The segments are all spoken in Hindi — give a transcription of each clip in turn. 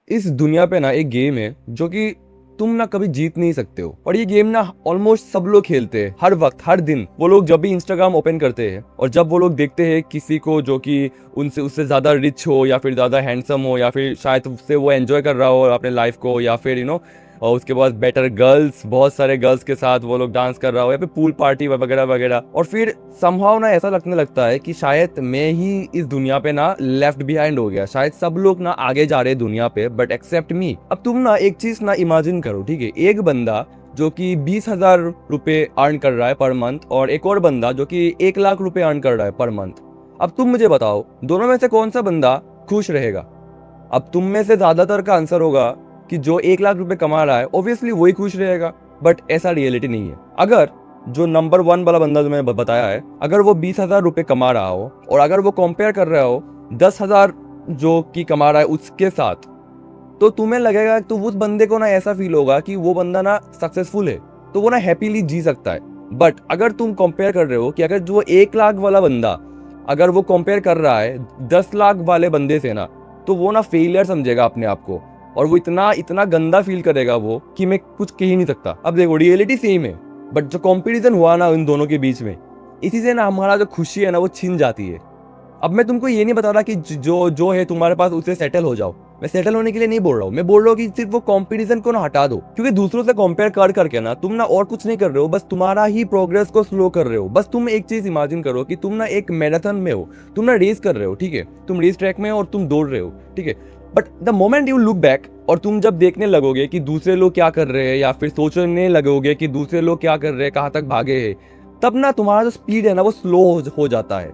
इस दुनिया पे ना एक गेम है जो कि तुम ना कभी जीत नहीं सकते हो, और ये गेम ना ऑलमोस्ट सब लोग खेलते हैं हर वक्त हर दिन। वो लोग जब भी इंस्टाग्राम ओपन करते हैं और जब वो लोग देखते हैं किसी को जो कि उनसे उससे ज्यादा रिच हो या फिर ज्यादा हैंडसम हो या फिर शायद उससे वो एंजॉय कर रहा हो अपने लाइफ को, या फिर और उसके बाद बेटर गर्ल्स, बहुत सारे गर्ल्स के साथ वो लोग डांस कर रहा हो या फिर पूल पार्टी वगैरह वगैरह, और फिर समहाउ ना ऐसा लगने लगता है कि शायद मैं ही इस दुनिया पे ना लेफ्ट बिहाइंड हो गया, शायद सब लोग ना आगे जा रहे हैं दुनिया पे बट एक्सेप्ट मी। अब तुम ना एक चीज ना इमेजिन करो, ठीक है, एक बंदा जो कि 20,000 रुपए अर्न कर रहा है पर मंथ, और एक और बंदा जो कि 1 लाख रुपए अर्न कर रहा है पर मंथ। अब तुम मुझे बताओ दोनों में से कौन सा बंदा खुश रहेगा? अब तुम में से ज्यादातर का आंसर होगा कि जो 1 लाख रुपए कमा रहा है ऑब्वियसली वही खुश रहेगा, बट ऐसा रियलिटी नहीं है। अगर जो नंबर 1 वाला बंदा जो मैंने बताया है, अगर वो 20,000 रुपए कमा रहा हो और अगर वो कंपेयर कर रहा हो 10,000 जो कि कमा रहा है उसके साथ, तो तुम्हें लगेगा, तो उस बंदे को ना ऐसा फील होगा कि वो बंदा ना सक्सेसफुल है, तो वो ना हैप्पीली जी सकता है। बट अगर तुम कंपेयर कर रहे हो कि अगर जो 1 लाख वाला बंदा अगर वो कंपेयर कर रहा है 10 लाख वाले बंदे से ना, तो वो ना फेलियर समझेगा अपने आप को, और वो इतना इतना गंदा फील करेगा वो कि मैं कुछ कह ही नहीं सकता। अब देखो रियलिटी सेम है, बट जो कंपटीशन हुआ ना इन दोनों के बीच में, इसी से ना हमारा जो खुशी है ना वो छिन जाती है। अब मैं तुमको ये नहीं बता रहा कि जो जो है तुम्हारे पास उसे सेटल हो जाओ, मैं सेटल होने के लिए नहीं बोल रहा हूँ, मैं बोल रहा हूँ कि सिर्फ वो कंपटीशन को ना हटा दो, क्योंकि दूसरों से कंपेयर कर करके ना तुम ना और कुछ नहीं कर रहे हो, बस तुम्हारा ही प्रोग्रेस को स्लो कर रहे हो। बस तुम एक चीज इमेजिन करो कि तुम ना एक मैराथन में हो, तुम ना रेस कर रहे हो, ठीक है, तुम रेस ट्रैक में हो और तुम दौड़ रहे हो, ठीक है, but the moment you look back और तुम जब देखने लगोगे कि दूसरे लोग क्या कर रहे हैं या फिर सोचने लगोगे कि दूसरे लोग क्या कर रहे हैं, कहाँ तक भागे हैं, तब ना तुम्हारा जो स्पीड है ना वो स्लो हो जाता है।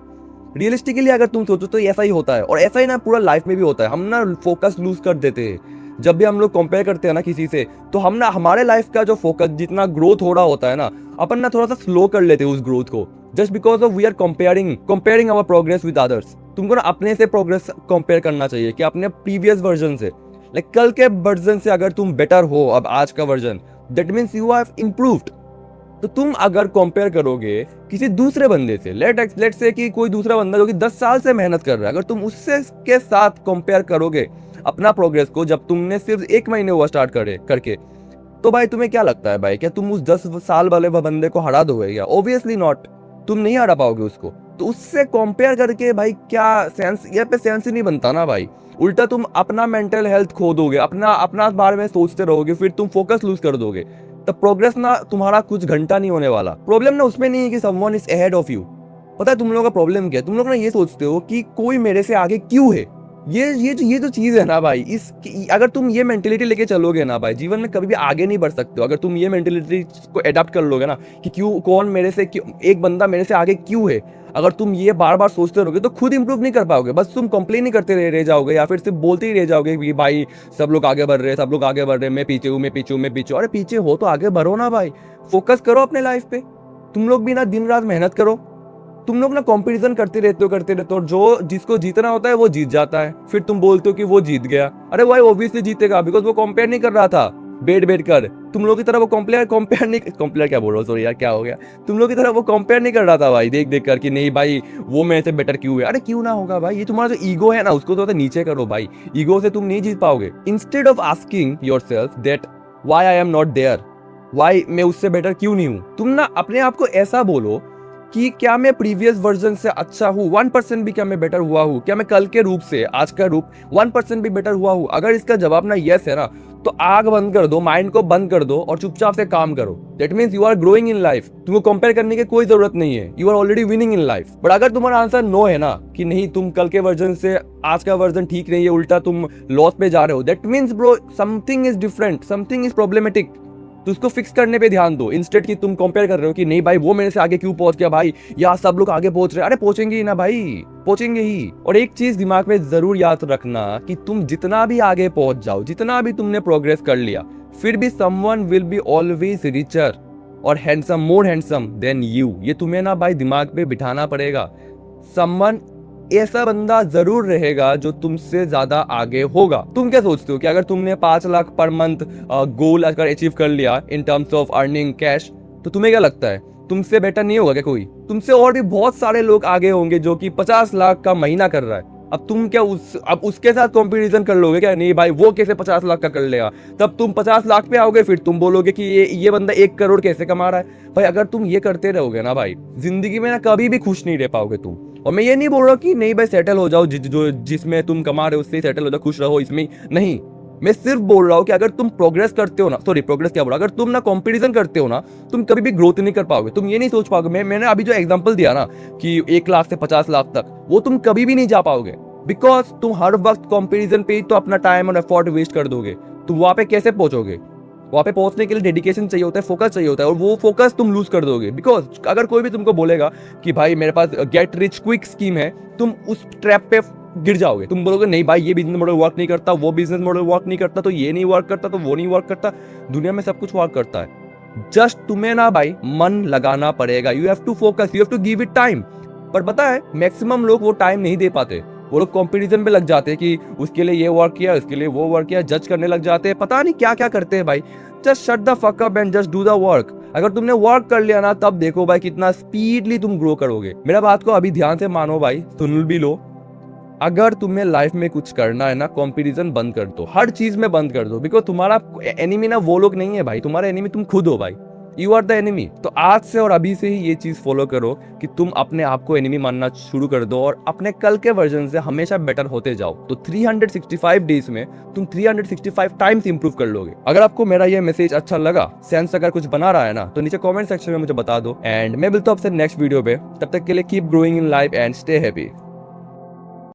रियलिस्टिकली अगर तुम सोचो तो ऐसा ही होता है, और ऐसा ही ना पूरा लाइफ में भी होता है। हम ना फोकस लूज कर देते हैं जब भी हम लोग कंपेयर करते हैं ना किसी से, तो हम ना हमारे लाइफ का जो फोकस जितना ग्रोथ हो रहा होता है ना, अपन ना थोड़ा सा स्लो कर लेते हैं उस ग्रोथ को, just because of we are comparing our progress with others. तुमको ना अपने से प्रोग्रेस कंपेयर करना चाहिए कि अपने प्रीवियस वर्जन से, लाइक कल के वर्जन से अगर तुम बेटर हो अब आज का version, that means you have improved. तो तुम अगर कंपेयर करोगे किसी दूसरे बंदे से, लेट से कि कोई दूसरा बंदा जो कि 10 साल से मेहनत कर रहा है, अगर तुम उससे के साथ कंपेयर करोगे अपना प्रोग्रेस को, जब तुमने सिर्फ 1 महीने हुआ स्टार्ट करके, तो भाई तुम्हें क्या लगता है भाई, क्या तुम उस 10 साल वाले बंदे को हरा दोगे? क्या? ऑब्वियसली नॉट, तुम नहीं हरा पाओगे उसको। तो उससे कंपेयर करके भाई क्या सेंस, ये पे सेंस ही नहीं बनता ना भाई। उल्टा तुम अपना मेंटल हेल्थ खो दोगे, अपना अपना बारे में सोचते रहोगे, फिर तुम फोकस लूज कर दोगे। तब प्रोग्रेस ना तुम्हारा कुछ घंटा नहीं होने वाला। प्रॉब्लम ना उसमें नहीं है कि someone is ahead of you. पता है तुम लोगों का प्रॉब्लम क्या है? तुम लोग ना ये सोचते हो कि कोई मेरे से आगे क्यों है। ये जो चीज है ना भाई, इस अगर तुम ये मेंटेलिटी लेके चलोगे ना भाई, जीवन में कभी भी आगे नहीं बढ़ सकते हो। अगर तुम ये मेंटेलिटी को अडॉप्ट कर लोगे ना कि क्यों, कौन मेरे से क्यों, एक बंदा मेरे से आगे क्यों है, अगर तुम ये बार बार सोचते रहोगे तो खुद इंप्रूव नहीं कर पाओगे। बस तुम कंप्लेन ही करते रह जाओगे, या फिर सिर्फ बोलते ही रह जाओगे कि भाई सब लोग आगे बढ़ रहे हैं, सब लोग आगे बढ़ रहे हैं, मैं पीछे हूँ, मैं पीछे हूँ, मैं पीछे हूँ। अरे पीछे हो तो आगे बढ़ो ना भाई, फोकस करो अपने लाइफ पे। तुम लोग भी ना दिन रात मेहनत करो। तुम लोग ना कंपटीशन करते रहते हो, जो जिसको जीतना होता है वो जीत जाता है, फिर तुम बोलते हो कि वो जीत गया। अरे भाई ऑब्वियसली जीतेगा, बिकॉज वो कंपेयर नहीं कर रहा था बैठ कर तुम लोग की तरह। वो कंपेयर क्या बोल रहा हूँ, सॉरी यार क्या हो गया, तुम लोग की तरह वो कंपेयर नहीं कर रहा था भाई देख कर कि नहीं भाई वो मेरे से बेटर क्यों है। अरे क्यों ना होगा भाई, ये तुम्हारा जो ईगो है ना उसको थोड़ा नीचे करो भाई, ईगो से तुम नहीं जीत पाओगे। Instead of asking yourself that why I am not there, why मैं उससे बेटर क्यों नहीं हूं, तुम ना अपने आप को ऐसा बोलो कि क्या मैं प्रीवियस वर्जन से अच्छा हूँ, 1% भी क्या मैं बेटर हुआ हूँ, क्या मैं कल के रूप से आज का रूप 1% भी बेटर हुआ हूँ। अगर इसका जवाब ना यस है ना, तो आग बंद कर दो, माइंड को बंद कर दो और चुपचाप से काम करो। That means you are growing in life. तुमको कंपेयर करने की कोई जरूरत नहीं है, you are already winning in life. But अगर तुम्हारा आंसर नो है ना, कि नहीं तुम कल के वर्जन से आज का वर्जन ठीक नहीं है, उल्टा तुम लॉस पे जा रहे हो, that means bro something is different, something is problematic. तो उसको फिक्स करने पे ध्यान दो, इंस्टेड कि तुम कंपेयर कर रहे हो कि नहीं भाई वो मेरे से आगे क्यों पहुंच गया भाई, या सब लोग आगे पहुंच रहे हैं। अरे पहुंचेंगे ही ना भाई, पहुंचेंगे ही। और एक चीज दिमाग में जरूर याद रखना कि तुम जितना भी आगे पहुंच जाओ, जितना भी तुमने प्रोग्रेस कर लिया, फिर भी someone will be always richer और handsome, more handsome than you. ये तुम्हें ना भाई दिमाग पे बिठाना पड़ेगा। समवन ऐसा बंदा जरूर रहेगा जो तुमसे ज्यादा आगे होगा। तुम क्या सोचते हो कि अगर तुमने 5 लाख पर मंथ गोल अगर अचीव कर लिया in terms of earning cash, तो तुम्हें क्या लगता है तुमसे बेटर नहीं होगा क्या कोई? तुमसे और भी बहुत सारे लोग आगे होंगे जो कि 50 लाख का महीना कर रहा है। अब तुम क्या अब उसके साथ कंपैरिजन कर लोगे क्या? नहीं भाई, वो कैसे 50 लाख का कर लेगा, तब तुम 50 लाख पे आओगे, फिर तुम बोलोगे कि ये बंदा 1 करोड़ कैसे कमा रहा है। भाई अगर तुम ये करते रहोगे ना भाई, जिंदगी में ना कभी भी खुश नहीं रह पाओगे तुम। और मैं ये नहीं बोल रहा कि नहीं भाई सेटल हो जाओ, जिसमें तुम कमा रहे हो उससे सेटल हो जाओ, खुश रहो इसमें, नहीं। मैं सिर्फ बोल रहा हूँ कि अगर तुम प्रोग्रेस करते हो ना, सॉरी प्रोग्रेस क्या बोला, अगर तुम ना कंपटीशन करते हो ना, तुम कभी भी ग्रोथ नहीं कर पाओगे। तुम ये नहीं सोच पाओगे, मैंने अभी जो एग्जांपल दिया ना कि 1 लाख से 50 लाख तक, वो तुम कभी भी नहीं जा पाओगे, बिकॉज तुम हर वक्त कंपटीशन पे ही तो अपना टाइम और एफर्ट वेस्ट कर दोगे। तुम वहां पे कैसे पहुंचोगे? वहां पे पहुंचने के लिए डेडिकेशन चाहिए होता है, फोकस चाहिए होता है, और वो फोकस तुम लूज कर दोगे। बिकॉज अगर कोई भी तुमको बोलेगा कि भाई मेरे पास गेट रिच क्विक स्कीम है, तुम उस ट्रैप पे गिर जाओगे। तुम बोलोगे नहीं भाई ये बिजनेस मॉडल वर्क नहीं करता, वो बिजनेस मॉडल वर्क नहीं करता, तो ये नहीं वर्क करता, तो वो नहीं वर्क करता। दुनिया में सब कुछ वर्क करता है, जस्ट तुम्हें ना भाई मन लगाना पड़ेगा। You have to focus, you have to give it time. पर पता है मैक्सिमम लोग वो टाइम नहीं दे पाते। वो लोग कंपटीशन पे लग जाते हैं कि उसके लिए ये वर्क किया, उसके लिए वो वर्क किया, जज करने लग जाते हैं, पता नहीं क्या क्या करते हैं भाई। Just shut the fuck up and just do the work. अगर तुमने वर्क कर लिया ना, तब देखो भाई कितना स्पीडली तुम ग्रो करोगे। मेरा बात को अभी ध्यान से मानो भाई, सुन भी लो। अगर तुम्हें लाइफ में कुछ करना है ना, कंपटीशन बंद कर दो, हर चीज में बंद कर दो। बिकॉज तुम्हारा एनिमी ना वो लोग नहीं है भाई, तुम्हारा एनिमी तुम खुद हो भाई। You are the enemy. तो आज से और अभी से ही ये चीज फॉलो करो कि तुम अपने आप को एनिमी मानना शुरू कर दो, और अपने कल के वर्जन से हमेशा बेटर होते जाओ। तो 365 डेज में तुम 365 टाइम्स इंप्रूव कर लोगे। अगर आपको मेरा ये मैसेज अच्छा लगा, सेंस अगर कुछ बना रहा है ना, तो नीचे कमेंट सेक्शन में मुझे बता दो। एंड मैं मिलता हूं आपसे नेक्स्ट वीडियो पे। तब तक के लिए keep growing in life and stay happy.